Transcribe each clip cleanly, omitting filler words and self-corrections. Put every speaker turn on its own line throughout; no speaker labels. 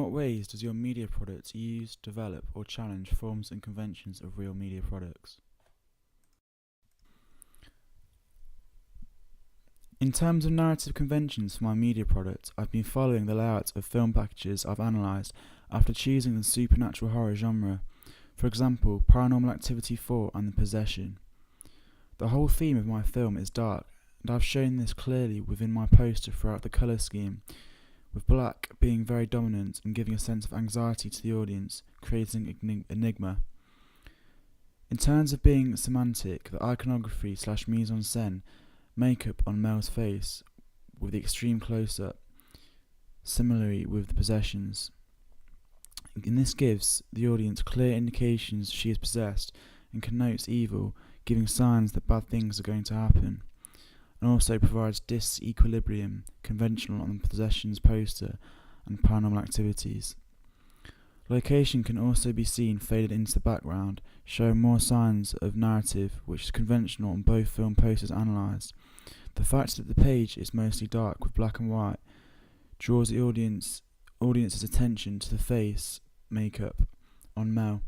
what ways does your media product use, develop, or challenge forms and conventions of real media products? In terms of narrative conventions for my media product, I've been following the layout of film packages I've analysed after choosing the supernatural horror genre. For example, Paranormal Activity 4 and The Possession. The whole theme of my film is dark, and I've shown this clearly within my poster throughout the colour scheme, with black being very dominant and giving a sense of anxiety to the audience, creating enigma. In terms of being semantic, the iconography / mise-en-scène makeup on Mel's face with the extreme close-up, similarly with The Possessions. And this gives the audience clear indications she is possessed and connotes evil, giving signs that bad things are going to happen, and also provides disequilibrium conventional on The Possessions poster and Paranormal Activities. Location can also be seen faded into the background, showing more signs of narrative, which is conventional on both film posters analysed. The fact that the page is mostly dark with black and white draws the audience's attention to the face makeup on Mel,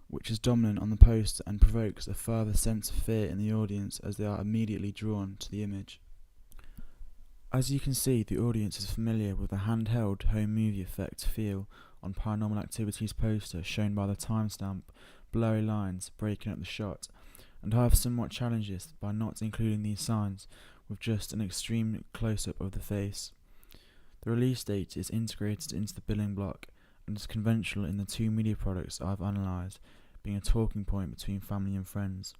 which is dominant on the poster and provokes a further sense of fear in the audience as they are immediately drawn to the image. As you can see, the audience is familiar with the handheld home movie effect feel on Paranormal Activities poster shown by the timestamp, blurry lines breaking up the shot, and I have somewhat challenged this by not including these signs with just an extreme close-up of the face. The release date is integrated into the billing block and is conventional in the two media products I've analysed, being a talking point between family and friends.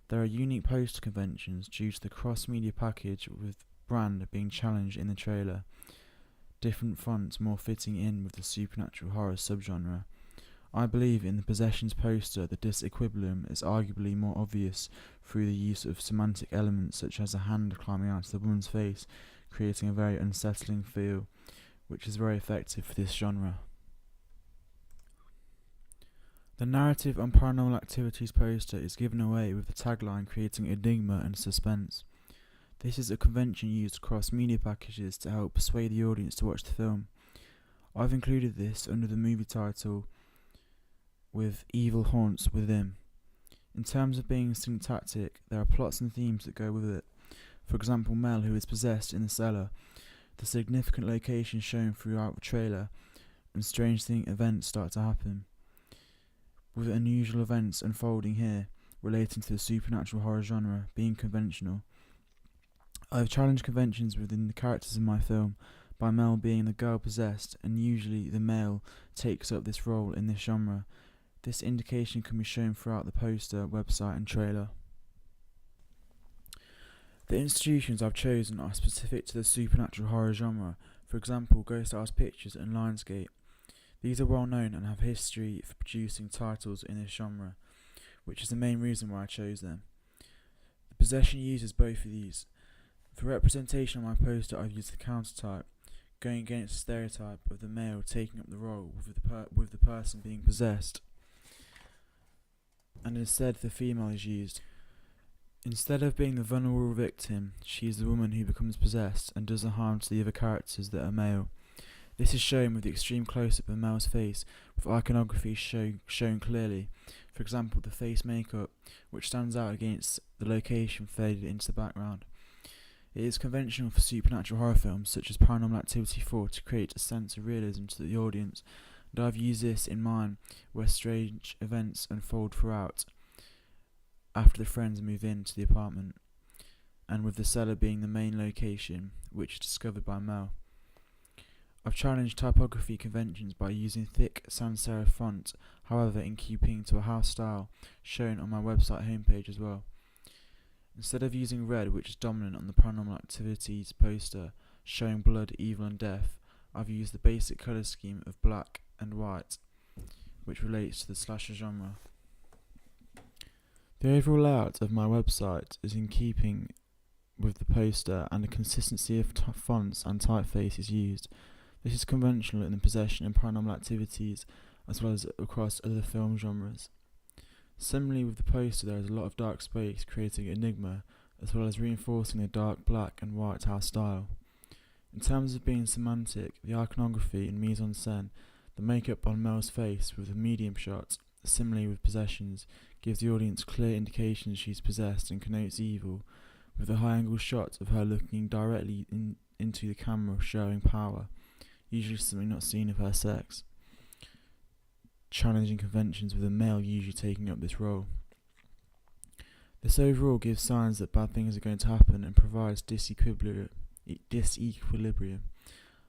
There are unique poster conventions due to the cross-media package, with brand being challenged in the trailer, different fonts more fitting in with the supernatural horror subgenre. I believe in The Possessions poster the disequilibrium is arguably more obvious through the use of semantic elements such as a hand climbing out of the woman's face, creating a very unsettling feel, which is very effective for this genre. The narrative on Paranormal Activities poster is given away with the tagline creating enigma and suspense. This is a convention used across media packages to help persuade the audience to watch the film. I've included this under the movie title with Evil Haunts Within. In terms of being syntactic, there are plots and themes that go with it. For example, Mel, who is possessed in the cellar, the significant location shown throughout the trailer, and strange events start to happen, with unusual events unfolding here relating to the supernatural horror genre being conventional. I have challenged conventions within the characters in my film by Mel being the girl possessed, and usually the male takes up this role in this genre. This indication can be shown throughout the poster, website and trailer. The institutions I've chosen are specific to the supernatural horror genre, for example Ghost House Pictures and Lionsgate. These are well known and have history for producing titles in this genre, which is the main reason why I chose them. The Possession uses both of these. For representation on my poster, I've used the countertype, going against the stereotype of the male taking up the role with the person being possessed, and instead the female is used. Instead of being the vulnerable victim, she is the woman who becomes possessed and does the harm to the other characters that are male. This is shown with the extreme close-up of Mel's face, with iconography shown clearly. For example, the face makeup, which stands out against the location faded into the background. It is conventional for supernatural horror films such as Paranormal Activity 4 to create a sense of realism to the audience, and I've used this in mine, where strange events unfold throughout after the friends move into the apartment, and with the cellar being the main location, which is discovered by Mel. I've challenged typography conventions by using thick sans serif font, however in keeping to a house style shown on my website homepage as well. Instead of using red, which is dominant on the Paranormal Activities poster showing blood, evil and death, I've used the basic colour scheme of black and white, which relates to the slasher genre. The overall layout of my website is in keeping with the poster, and the consistency of fonts and typeface is used. This is conventional in The Possession and Paranormal Activities, as well as across other film genres. Similarly with the poster, there is a lot of dark space creating enigma, as well as reinforcing the dark black and white house style. In terms of being semantic, the iconography in mise-en-scène, the makeup on Mel's face with the medium shot, similarly with possessions, gives the audience clear indications she's possessed and connotes evil, with the high-angle shot of her looking directly into the camera showing power, usually something not seen of her sex, challenging conventions with a male usually taking up this role. This overall gives signs that bad things are going to happen and provides disequilibrium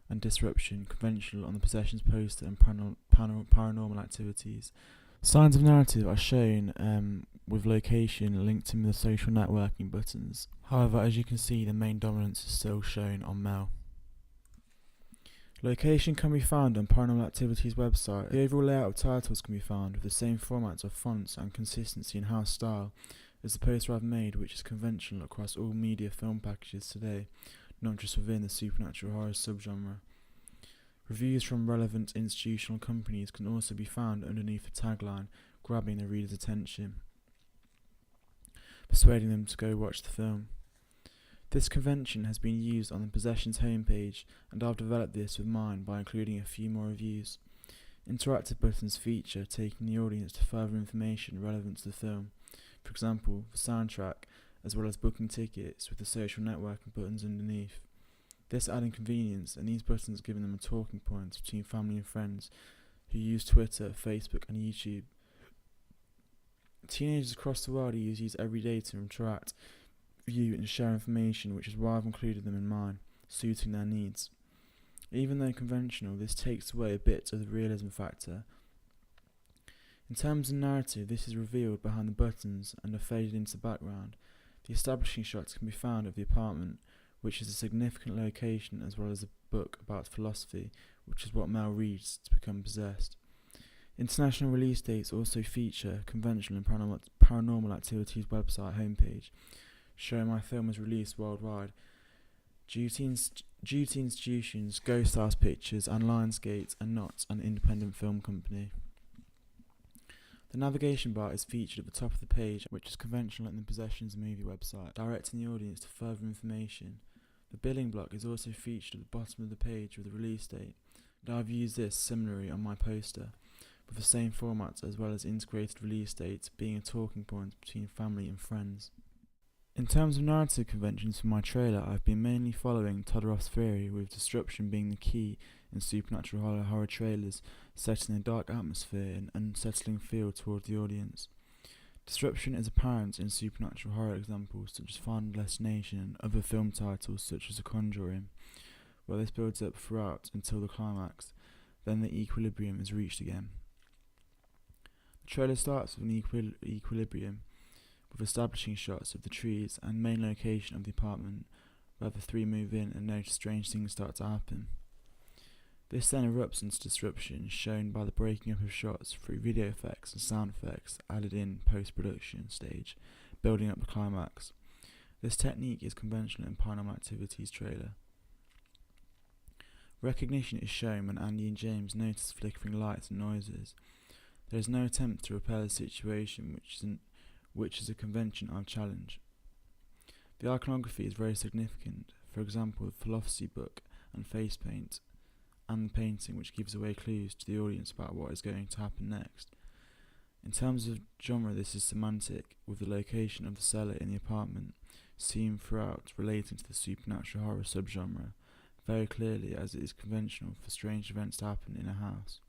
and disruption conventional on the possessions poster and paranormal activities. Signs of narrative are shown with location linked in the social networking buttons. However, as you can see, the main dominance is still shown on Mel. Location can be found on Paranormal Activity's website. The overall layout of titles can be found with the same formats of fonts and consistency in house style as the poster I've made, which is conventional across all media film packages today, not just within the supernatural horror subgenre. Reviews from relevant institutional companies can also be found underneath the tagline, grabbing the reader's attention, persuading them to go watch the film. This convention has been used on the Possessions homepage, and I've developed this with mine by including a few more reviews. Interactive buttons feature taking the audience to further information relevant to the film, for example, the soundtrack, as well as booking tickets with the social networking buttons underneath. This adding convenience, and these buttons giving them a talking point between family and friends who use Twitter, Facebook and YouTube. Teenagers across the world use these every day to interact, view and share information, which is why I've included them in mine, suiting their needs. Even though conventional, this takes away a bit of the realism factor. In terms of narrative, this is revealed behind the buttons and are faded into the background. The establishing shots can be found of the apartment, which is a significant location, as well as a book about philosophy, which is what Mel reads to become possessed. International release dates also feature conventional and Paranormal Activities website homepage, showing my film was released worldwide. Duty Institutions, Ghost House Pictures and Lionsgate are not an independent film company. The navigation bar is featured at the top of the page, which is conventional in the Possessions movie website, directing the audience to further information. The billing block is also featured at the bottom of the page with the release date, and I've used this similarly on my poster, with the same format as well as integrated release dates being a talking point between family and friends. In terms of narrative conventions for my trailer, I've been mainly following Todorow's theory, with disruption being the key in supernatural horror trailers, setting a dark atmosphere and unsettling feel toward the audience. Disruption is apparent in supernatural horror examples such as Final Destination and other film titles such as The Conjuring, where this builds up throughout until the climax, then the equilibrium is reached again. The trailer starts with an equilibrium, with establishing shots of the trees and main location of the apartment, where the three move in and notice strange things start to happen. This then erupts into disruption, shown by the breaking up of shots through video effects and sound effects added in post-production stage, building up the climax. This technique is conventional in Paranormal Activity's trailer. Recognition is shown when Andy and James notice flickering lights and noises. There is no attempt to repair the situation, which is a convention I've challenged. The iconography is very significant, for example the philosophy book and face paint, and the painting, which gives away clues to the audience about what is going to happen next. In terms of genre, this is semantic, with the location of the cellar in the apartment seen throughout relating to the supernatural horror subgenre, very clearly, as it is conventional for strange events to happen in a house.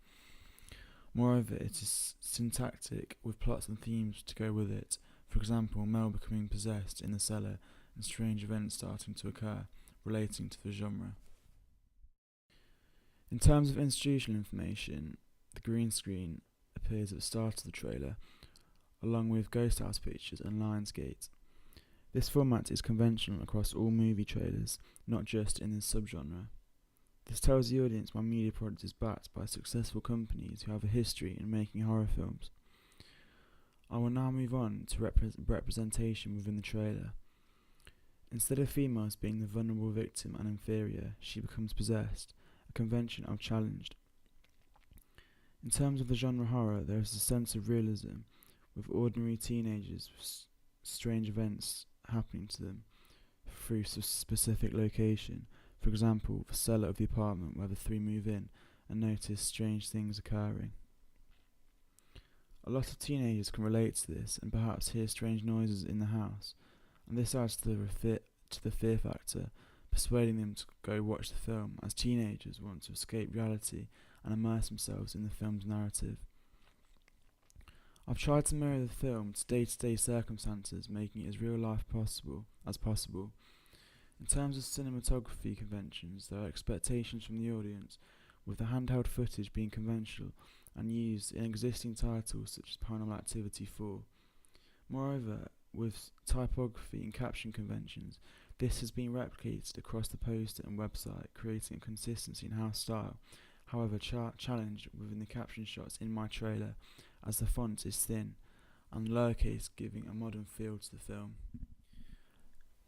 Moreover, it is syntactic, with plots and themes to go with it, for example Mel becoming possessed in the cellar and strange events starting to occur relating to the genre. In terms of institutional information, the green screen appears at the start of the trailer, along with Ghost House Pictures and Lionsgate. This format is conventional across all movie trailers, not just in this subgenre. This tells the audience my media product is backed by successful companies who have a history in making horror films. I will now move on to representation within the trailer. Instead of females being the vulnerable victim and inferior, she becomes possessed, a convention I've challenged. In terms of the genre horror, there is a sense of realism, with ordinary teenagers with strange events happening to them through a specific location, For example, the seller of the apartment where the three move in and notice strange things occurring. A lot of teenagers can relate to this and perhaps hear strange noises in the house, and this adds to the fear factor, persuading them to go watch the film, as teenagers want to escape reality and immerse themselves in the film's narrative. I've tried to mirror the film to day-to-day circumstances, making it as real life as possible. In terms of cinematography conventions, there are expectations from the audience, with the handheld footage being conventional and used in existing titles such as Paranormal Activity 4. Moreover, with typography and caption conventions, this has been replicated across the poster and website, creating a consistency in house style. However, challenged within the caption shots in my trailer, as the font is thin and lowercase, giving a modern feel to the film.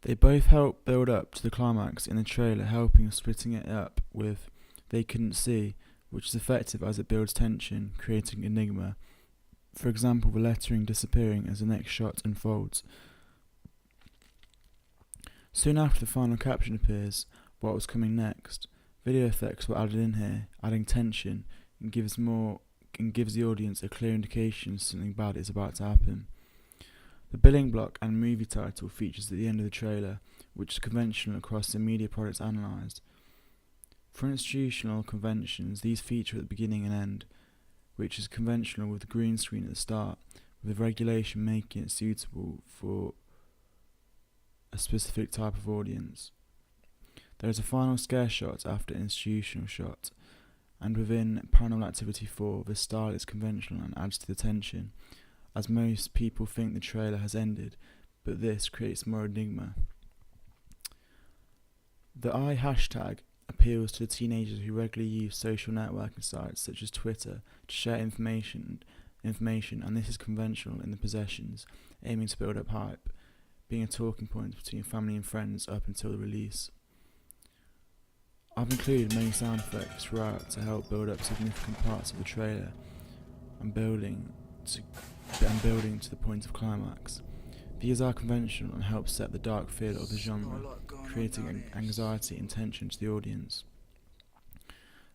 They both help build up to the climax in the trailer, helping splitting it up with "They Couldn't See," which is effective as it builds tension, creating enigma. For example, the lettering disappearing as the next shot unfolds. Soon after the final caption appears, what was coming next, video effects were added in here, adding tension and gives the audience a clear indication something bad is about to happen. The billing block and movie title features at the end of the trailer, which is conventional across the media products analysed. For institutional conventions, these feature at the beginning and end, which is conventional with the green screen at the start, with regulation making it suitable for a specific type of audience. There is a final scare shot after institutional shot, and within Paranormal Activity 4, the style is conventional and adds to the tension, as most people think the trailer has ended, but this creates more enigma. The I hashtag appeals to the teenagers who regularly use social networking sites such as Twitter to share information, and this is conventional in the possessions, aiming to build up hype, being a talking point between family and friends up until the release. I've included many sound effects throughout to help build up significant parts of the trailer and building to the point of climax. These are conventional and help set the dark feel of the genre, creating anxiety and tension to the audience.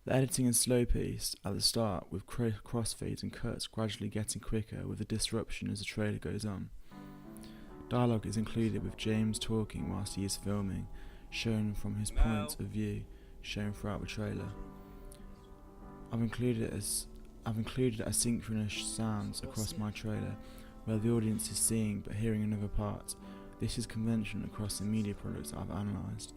The editing is slow-paced at the start, with crossfades and cuts gradually getting quicker with the disruption as the trailer goes on. Dialogue is included with James talking whilst he is filming, shown from his point of view, shown throughout the trailer. I've included asynchronous sounds across my trailer, where the audience is seeing but hearing another part. This is conventional across the media products I've analysed.